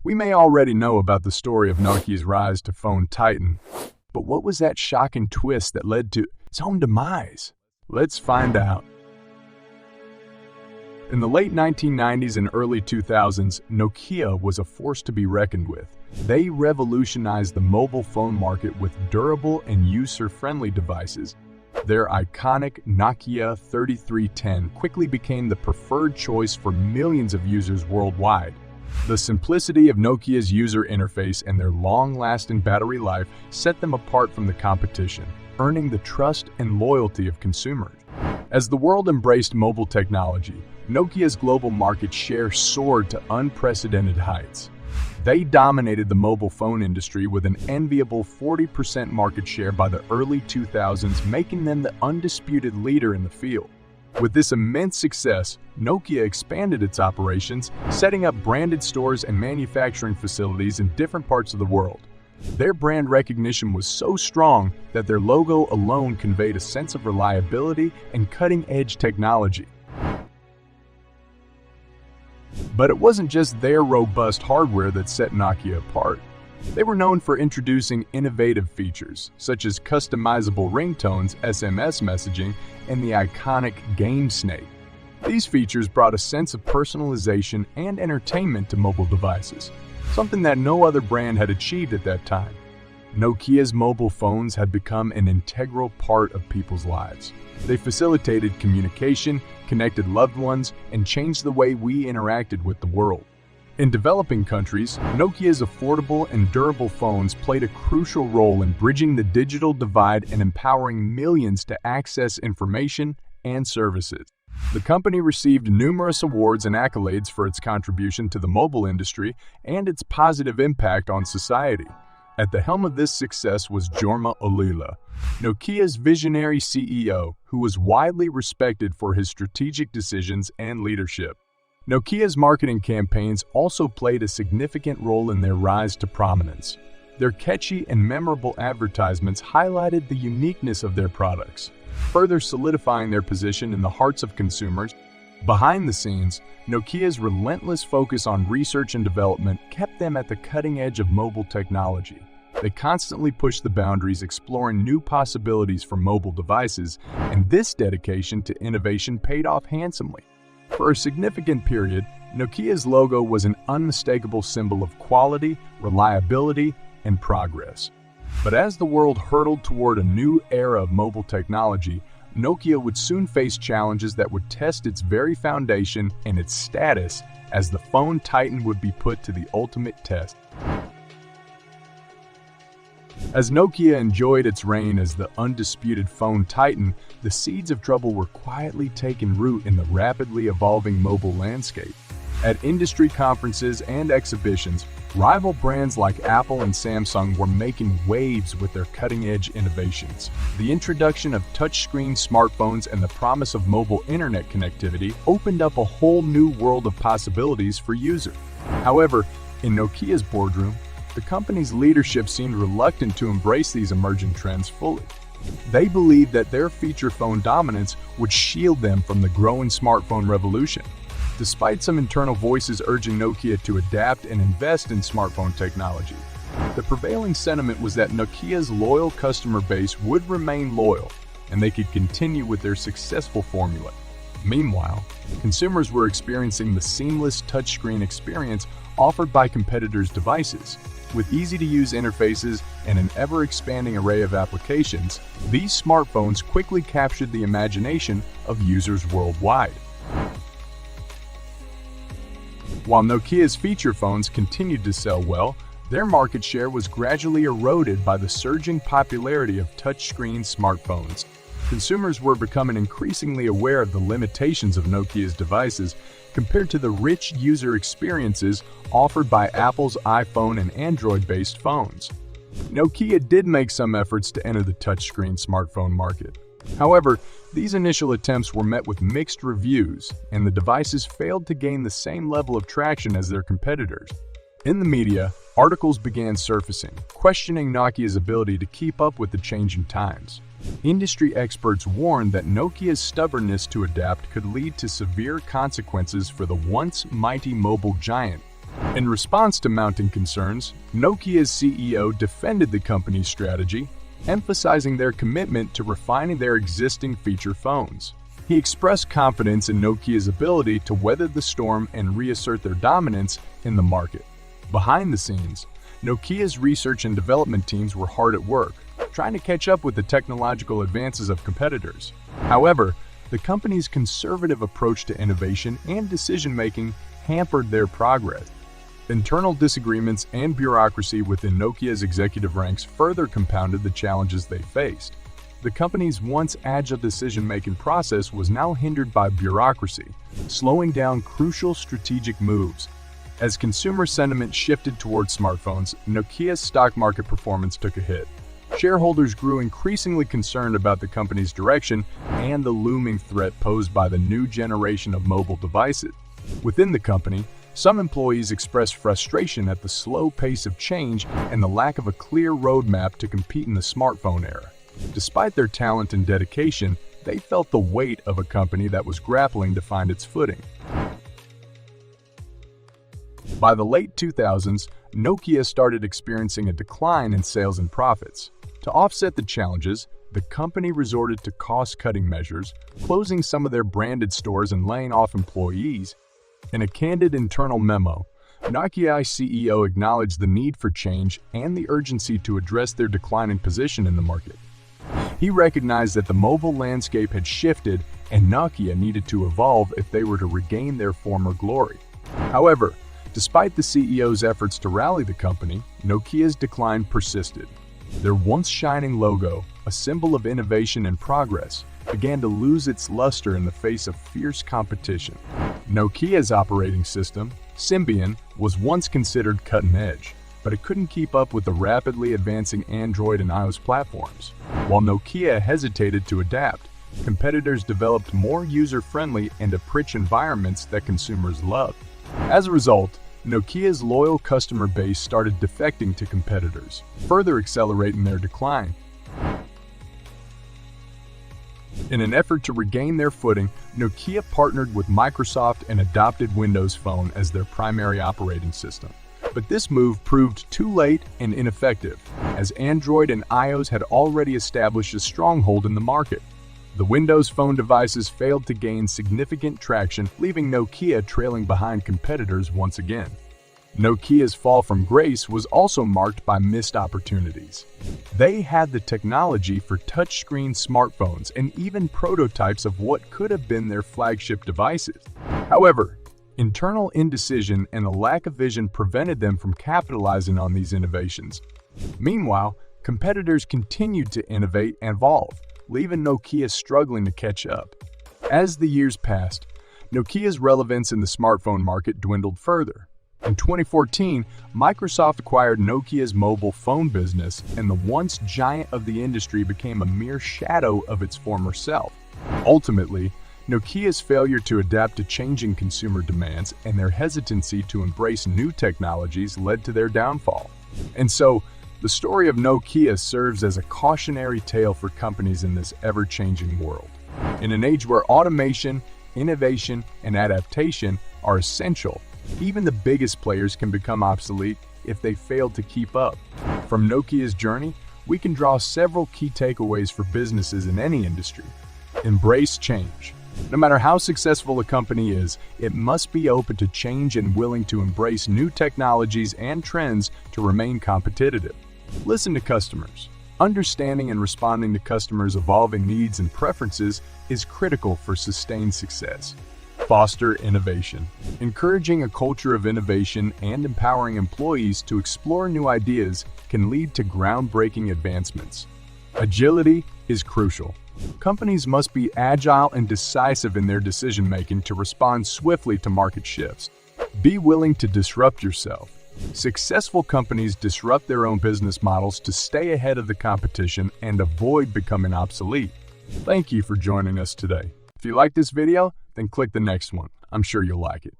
We may already know about the story of Nokia's rise to phone titan, but what was that shocking twist that led to its own demise? Let's find out. In the late 1990s and early 2000s, Nokia was a force to be reckoned with. They revolutionized the mobile phone market with durable and user-friendly devices. Their iconic Nokia 3310 quickly became the preferred choice for millions of users worldwide. The simplicity of Nokia's user interface and their long-lasting battery life set them apart from the competition, earning the trust and loyalty of consumers. As the world embraced mobile technology, Nokia's global market share soared to unprecedented heights. They dominated the mobile phone industry with an enviable 40% market share by the early 2000s, making them the undisputed leader in the field. With this immense success, Nokia expanded its operations, setting up branded stores and manufacturing facilities in different parts of the world. Their brand recognition was so strong that their logo alone conveyed a sense of reliability and cutting-edge technology. But it wasn't just their robust hardware that set Nokia apart. They were known for introducing innovative features, such as customizable ringtones, SMS messaging, and the iconic Game Snake. These features brought a sense of personalization and entertainment to mobile devices, something that no other brand had achieved at that time. Nokia's mobile phones had become an integral part of people's lives. They facilitated communication, connected loved ones, and changed the way we interacted with the world. In developing countries, Nokia's affordable and durable phones played a crucial role in bridging the digital divide and empowering millions to access information and services. The company received numerous awards and accolades for its contribution to the mobile industry and its positive impact on society. At the helm of this success was Jorma Ollila, Nokia's visionary CEO, who was widely respected for his strategic decisions and leadership. Nokia's marketing campaigns also played a significant role in their rise to prominence. Their catchy and memorable advertisements highlighted the uniqueness of their products, further solidifying their position in the hearts of consumers. Behind the scenes, Nokia's relentless focus on research and development kept them at the cutting edge of mobile technology. They constantly pushed the boundaries, exploring new possibilities for mobile devices, and this dedication to innovation paid off handsomely. For a significant period, Nokia's logo was an unmistakable symbol of quality, reliability, and progress. But as the world hurtled toward a new era of mobile technology, Nokia would soon face challenges that would test its very foundation and its status, as the phone titan would be put to the ultimate test. As Nokia enjoyed its reign as the undisputed phone titan, the seeds of trouble were quietly taking root in the rapidly evolving mobile landscape. At industry conferences and exhibitions, rival brands like Apple and Samsung were making waves with their cutting-edge innovations. The introduction of touchscreen smartphones and the promise of mobile internet connectivity opened up a whole new world of possibilities for users. However, in Nokia's boardroom, the company's leadership seemed reluctant to embrace these emerging trends fully. They believed that their feature phone dominance would shield them from the growing smartphone revolution. Despite some internal voices urging Nokia to adapt and invest in smartphone technology, the prevailing sentiment was that Nokia's loyal customer base would remain loyal, and they could continue with their successful formula. Meanwhile, consumers were experiencing the seamless touchscreen experience offered by competitors' devices. With easy-to-use interfaces and an ever-expanding array of applications, these smartphones quickly captured the imagination of users worldwide. While Nokia's feature phones continued to sell well, their market share was gradually eroded by the surging popularity of touchscreen smartphones. Consumers were becoming increasingly aware of the limitations of Nokia's devices compared to the rich user experiences offered by Apple's iPhone and Android-based phones. Nokia did make some efforts to enter the touchscreen smartphone market. However, these initial attempts were met with mixed reviews, and the devices failed to gain the same level of traction as their competitors. In the media, articles began surfacing, questioning Nokia's ability to keep up with the changing times. Industry experts warned that Nokia's stubbornness to adapt could lead to severe consequences for the once mighty mobile giant. In response to mounting concerns, Nokia's CEO defended the company's strategy, emphasizing their commitment to refining their existing feature phones. He expressed confidence in Nokia's ability to weather the storm and reassert their dominance in the market. Behind the scenes, Nokia's research and development teams were hard at work, trying to catch up with the technological advances of competitors. However, the company's conservative approach to innovation and decision-making hampered their progress. Internal disagreements and bureaucracy within Nokia's executive ranks further compounded the challenges they faced. The company's once agile decision-making process was now hindered by bureaucracy, slowing down crucial strategic moves. As consumer sentiment shifted towards smartphones, Nokia's stock market performance took a hit. Shareholders grew increasingly concerned about the company's direction and the looming threat posed by the new generation of mobile devices. Within the company, some employees expressed frustration at the slow pace of change and the lack of a clear roadmap to compete in the smartphone era. Despite their talent and dedication, they felt the weight of a company that was grappling to find its footing. By the late 2000s, Nokia started experiencing a decline in sales and profits. To offset the challenges, the company resorted to cost-cutting measures, closing some of their branded stores and laying off employees. In a candid internal memo, Nokia's CEO acknowledged the need for change and the urgency to address their declining position in the market. He recognized that the mobile landscape had shifted and Nokia needed to evolve if they were to regain their former glory. However, despite the CEO's efforts to rally the company, Nokia's decline persisted. Their once shining logo, a symbol of innovation and progress, began to lose its luster in the face of fierce competition. Nokia's operating system, Symbian, was once considered cutting-edge, but it couldn't keep up with the rapidly advancing Android and iOS platforms. While Nokia hesitated to adapt, competitors developed more user-friendly and rich environments that consumers loved. As a result, Nokia's loyal customer base started defecting to competitors, further accelerating their decline. In an effort to regain their footing, Nokia partnered with Microsoft and adopted Windows Phone as their primary operating system. But this move proved too late and ineffective, as Android and iOS had already established a stronghold in the market. The Windows Phone devices failed to gain significant traction, leaving Nokia trailing behind competitors once again. Nokia's fall from grace was also marked by missed opportunities. They had the technology for touchscreen smartphones and even prototypes of what could have been their flagship devices. However, internal indecision and a lack of vision prevented them from capitalizing on these innovations. Meanwhile, competitors continued to innovate and evolve, leaving Nokia struggling to catch up. As the years passed, Nokia's relevance in the smartphone market dwindled further. In 2014, Microsoft acquired Nokia's mobile phone business, and the once giant of the industry became a mere shadow of its former self. Ultimately, Nokia's failure to adapt to changing consumer demands and their hesitancy to embrace new technologies led to their downfall. And so, the story of Nokia serves as a cautionary tale for companies in this ever-changing world. In an age where automation, innovation, and adaptation are essential, even the biggest players can become obsolete if they fail to keep up. From Nokia's journey, we can draw several key takeaways for businesses in any industry. Embrace change. No matter how successful a company is, it must be open to change and willing to embrace new technologies and trends to remain competitive. Listen to customers. Understanding and responding to customers' evolving needs and preferences is critical for sustained success. Foster innovation. Encouraging a culture of innovation and empowering employees to explore new ideas can lead to groundbreaking advancements. Agility is crucial. Companies must be agile and decisive in their decision-making to respond swiftly to market shifts. Be willing to disrupt yourself. Successful companies disrupt their own business models to stay ahead of the competition and avoid becoming obsolete. Thank you for joining us today. If you like this video, then click the next one. I'm sure you'll like it.